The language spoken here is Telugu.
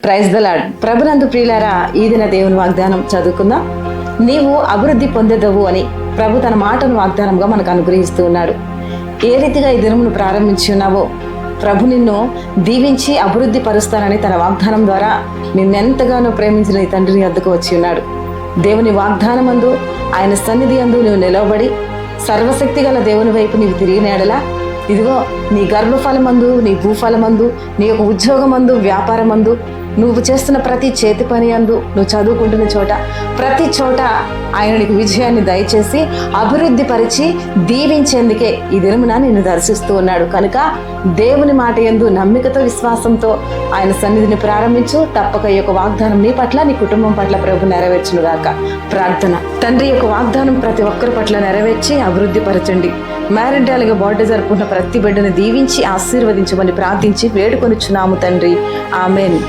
Praise the lord. ప్రభునందు ప్రియులారా, ఈ దిన దేవుని వాగ్దానం చదువుకుందాం. నీవు అభివృద్ధి పొందెదవు అని ప్రభు తన మాటను వాగ్దానంగా మనకు అనుగ్రహిస్తూ ఉన్నాడు. ఏ రీతిగా ఈ దినమును ప్రారంభించి ఉన్నావో ప్రభు నిన్ను దీవించి అభివృద్ధి పరుస్తానని తన వాగ్దానం ద్వారా నిన్నెంతగానో ప్రేమించిన నీ తండ్రిని వద్దకు వచ్చి ఉన్నాడు. దేవుని వాగ్దానమందు, ఆయన సన్నిధి అందు నువ్వు నిలవబడి సర్వశక్తి గల దేవుని వైపు నీవు తిరిగిన ఎడల ఇదిగో నీ గర్భఫలమందు, నీ భూఫలమందు, నీ యొక్క ఉద్యోగమందు, వ్యాపారమందు, నువ్వు చేస్తున్న ప్రతి చేతి పని అందు, నువ్వు చదువుకుంటున్న చోట, ప్రతి చోట ఆయన నీకు విజయాన్ని దయచేసి అభివృద్ధి పరిచి దీవించేందుకే ఈ దినమున నిన్ను దర్శిస్తూ ఉన్నాడు. కనుక దేవుని మాట యందు నమ్మికతో, విశ్వాసంతో ఆయన సన్నిధిని ప్రారంభించు. తప్పక ఈ యొక్క వాగ్దానం నీ పట్ల, నీ కుటుంబం పట్ల ప్రభు నెరవేర్చును గాక. ప్రార్థన. తండ్రి యొక్క వాగ్దానం ప్రతి ఒక్కరి పట్ల నెరవేర్చి అభివృద్ధి పరచండి. మ్యారిడాలుగా బర్త్డే జరుపుకున్న ప్రతి బిడ్డను దీవించి ఆశీర్వదించమని ప్రార్థించి వేడుకొనిచున్నాము తండ్రి. ఆమెన్.